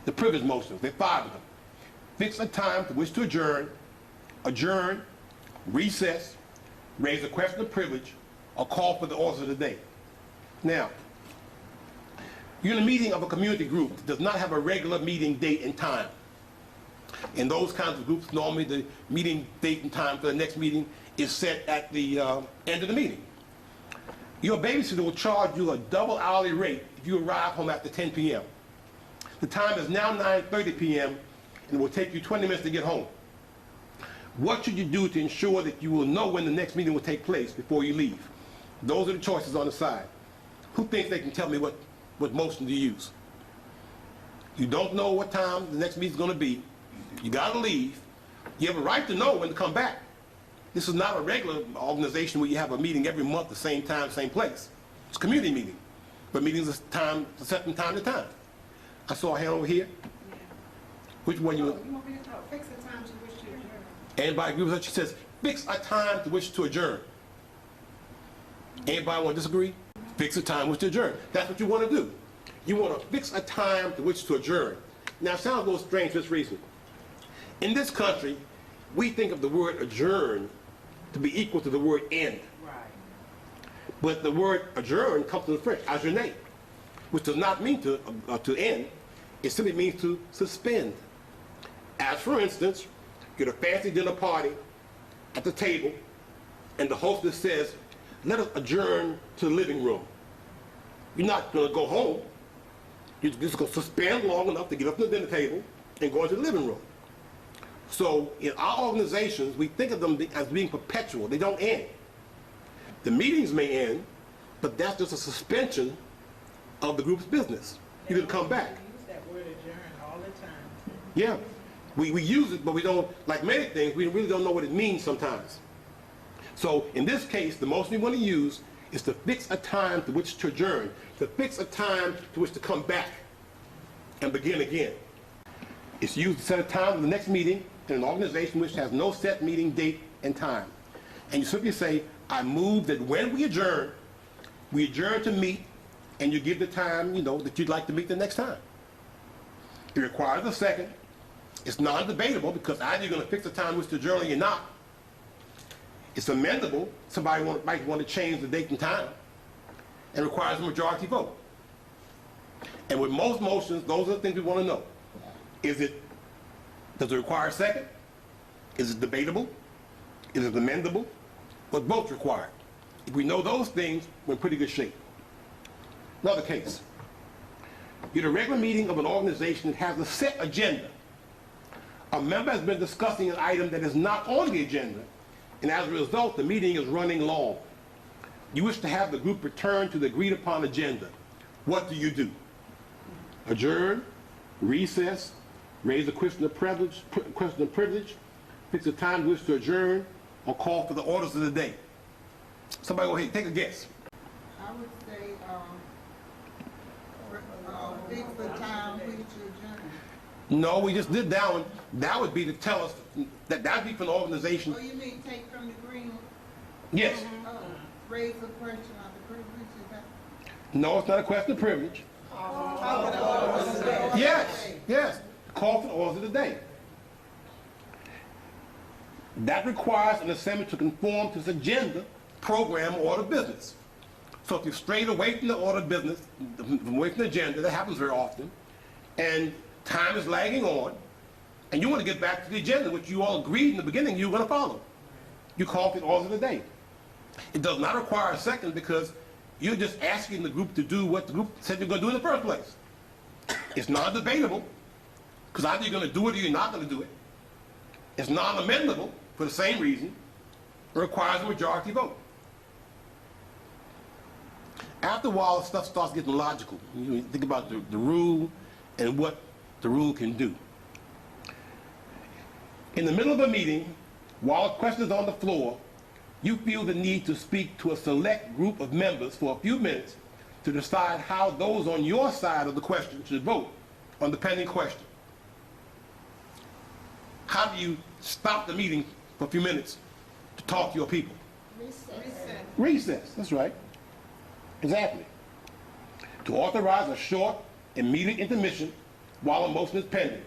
the privilege motions. There are 5 of them. Fix a time to which to adjourn, recess, raise a question of privilege, or call for the orders of the day. Now, you're in a meeting of a community group that does not have a regular meeting date and time. In those kinds of groups, normally the meeting date and time for the next meeting is set at the end of the meeting. Your babysitter will charge you a double hourly rate if you arrive home after 10 p.m. The time is now 9:30 p.m. and it will take you 20 minutes to get home. What should you do to ensure that you will know when the next meeting will take place before you leave? Those are the choices on the side. Who thinks they can tell me what motion to use? You don't know what time the next meeting is going to be. You got to leave. You have a right to know when to come back. This is not a regular organization where you have a meeting every month, the same time, same place. It's a community meeting. But meetings are set from time to time. I saw a hand over here. Yeah. Which one you want? You want me to talk? Fix a time to which to adjourn. Anybody agree with that? She says, fix a time to which to adjourn. Anybody want to disagree? Fix a time which to adjourn. That's what you want to do. You want to fix a time to which to adjourn. Now, it sounds a little strange for this reason. In this country, we think of the word adjourn to be equal to the word end. Right. But the word adjourn comes from the French, ajourner, which does not mean to end. It simply means to suspend. As for instance, you're at a fancy dinner party at the table, and the hostess says, let us adjourn to the living room. You're not going to go home. You're just going to suspend long enough to get up from the dinner table and go into the living room. So in our organizations, we think of them as being perpetual. They don't end. The meetings may end, but that's just a suspension of the group's business. You can come back. We use that word adjourn all the time. Yeah. We use it, but we don't, like many things, we really don't know what it means sometimes. So in this case, the motion we want to use is to fix a time to which to adjourn, to fix a time to which to come back and begin again. It's used to set a time for the next meeting in an organization which has no set meeting date and time. And you simply say, I move that when we adjourn to meet, and you give the time, that you'd like to meet the next time. It requires a second. It's non-debatable because either you're going to fix the time which to adjourn or you're not. It's amendable. Somebody might want to change the date and time. And requires a majority vote. And with most motions, those are the things we want to know. Does it require a second? Is it debatable? Is it amendable? Or both required? If we know those things, we're in pretty good shape. Another case. You're at a regular meeting of an organization that has a set agenda. A member has been discussing an item that is not on the agenda, and as a result, the meeting is running long. You wish to have the group return to the agreed upon agenda. What do you do? Adjourn, recess, raise a question of privilege, fix a time to which to adjourn, or call for the orders of the day. Somebody go ahead, take a guess. I would say fix the time which to adjourn. No, we just did that one. That would be to tell us that would be for an organization. Oh, you mean take from the green? Yes. Raise the question of the privilege, is that? No, it's not a question of privilege. Yes. Call for the orders of the day. That requires an assembly to conform to its agenda, program, or order of business. So if you're strayed away from the order of business, away from the agenda, that happens very often, and time is lagging on, and you want to get back to the agenda, which you all agreed in the beginning you were going to follow. You call for the orders of the day. It does not require a second because you're just asking the group to do what the group said you're going to do in the first place. It's non-debatable, because either you're going to do it or you're not going to do it. It's non-amendable for the same reason. It requires a majority vote. After a while, stuff starts getting logical. You think about the rule and what the rule can do. In the middle of a meeting, while a question is on the floor, you feel the need to speak to a select group of members for a few minutes to decide how those on your side of the question should vote on the pending question. How do you stop the meeting for a few minutes to talk to your people? Recess, that's right. Exactly. To authorize a short, immediate intermission while a motion is pending.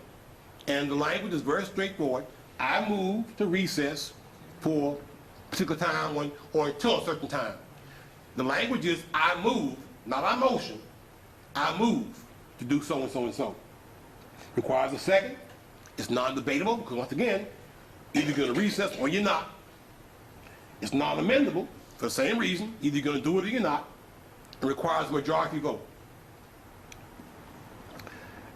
And the language is very straightforward. I move to recess for a particular time or until a certain time. The language is I move, not I motion. I move to do so and so and so. Requires a second. It's non-debatable because once again, either you're going to recess or you're not. It's non-amendable for the same reason. Either you're going to do it or you're not. It requires a majority vote.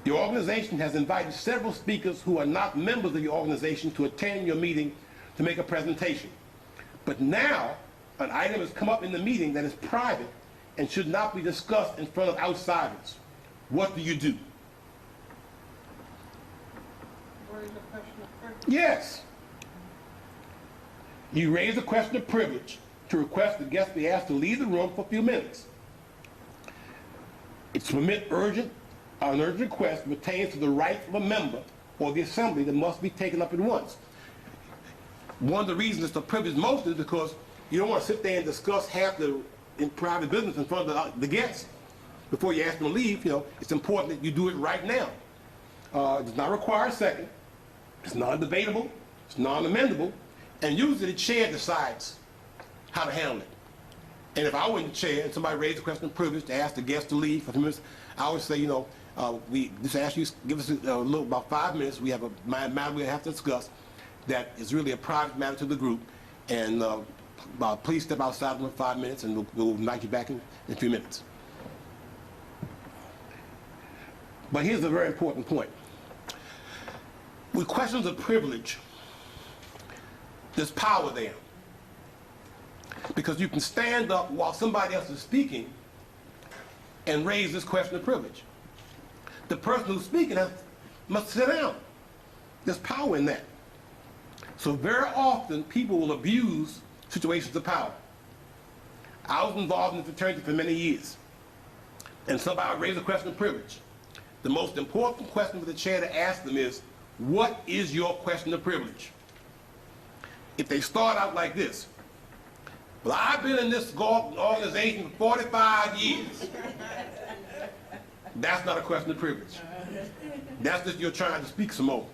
The organization has invited several speakers who are not members of the organization to attend your meeting to make a presentation. But now, an item has come up in the meeting that is private and should not be discussed in front of outsiders. What do you do? Raise a question of privilege. Yes. You raise a question of privilege to request the guest be asked to leave the room for a few minutes. It's to permit an urgent request pertains to the rights of a member or the assembly that must be taken up at once. One of the reasons it's a privileged motion is because you don't want to sit there and discuss half the private business in front of the guests before you ask them to leave. You know, it's important that you do it right now. It does not require a second. It's non-debatable. It's non-amendable. And usually the chair decides how to handle it. And if I were in the chair and somebody raised a question of privilege to ask the guest to leave for a few minutes, I would say, you know, we just ask you, give us about 5 minutes. We have a matter we have to discuss that is really a private matter to the group. And please step outside for 5 minutes and we'll invite you back in a few minutes. But here's a very important point. With questions of privilege, there's power there. Because you can stand up while somebody else is speaking and raise this question of privilege. The person who's speaking must sit down. There's power in that. So very often people will abuse situations of power. I was involved in the fraternity for many years. And somebody raised a question of privilege. The most important question for the chair to ask them is, what is your question of privilege? If they start out like this, well, I've been in this organization for 45 years. That's not a question of privilege. That's just you're trying to speak some more.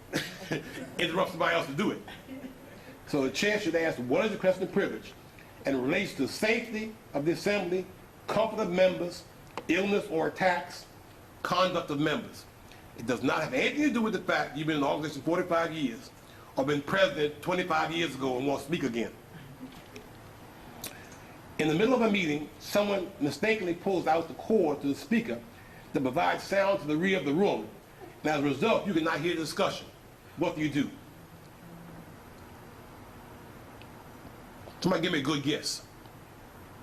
Interrupt somebody else to do it. So the chair should ask, what is the question of privilege? And it relates to safety of the assembly, comfort of members, illness or attacks, conduct of members. It does not have anything to do with the fact you've been in the organization 45 years or been president 25 years ago and want to speak again. In the middle of a meeting, someone mistakenly pulls out the cord to the speaker that provides sound to the rear of the room. And as a result, you cannot hear the discussion. What do you do? Somebody give me a good guess.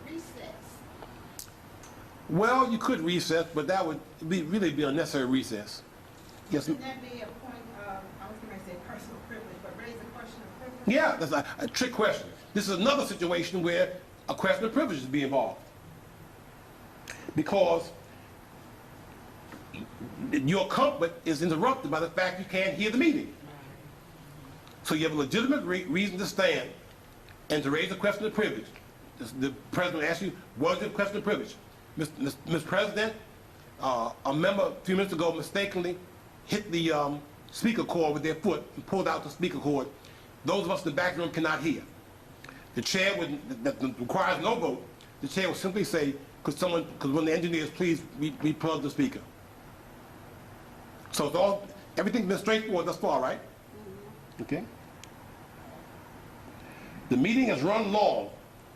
Recess. Well, you could recess, but that would really be unnecessary recess. Yes. Wouldn't that be a point of, I was going to say personal privilege, but raise a question of privilege? Yeah, that's a trick question. This is another situation where a question of privilege is being involved. Because your comfort is interrupted by the fact you can't hear the meeting. So you have a legitimate reason to stand and to raise a question of privilege. The president asks you, what is the question of privilege? Mr. President, a member a few minutes ago mistakenly hit the speaker cord with their foot and pulled out the speaker cord. Those of us in the back room cannot hear. The chair that requires no vote, the chair will simply say, because when the engineers, please replug the speaker. So it's everything's been straightforward thus far, right? Okay. The meeting has run long,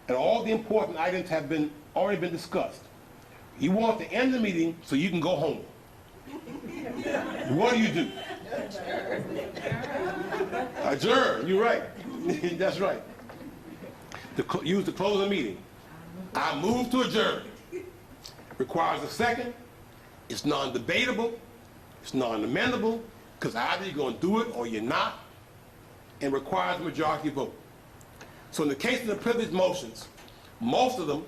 and all the important items have already been discussed. You want to end the meeting so you can go home. What do? Adjourn. You're right. That's right. Use to close the meeting. I move to adjourn. Requires a second. It's non-debatable. It's non-amendable, because either you're going to do it or you're not, and requires a majority vote. So in the case of the privileged motions, most of them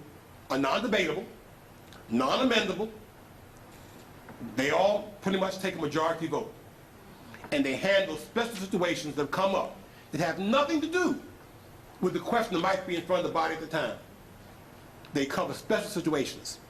are non-debatable, non-amendable. They all pretty much take a majority vote. And they handle special situations that come up that have nothing to do with the question that might be in front of the body at the time. They cover special situations.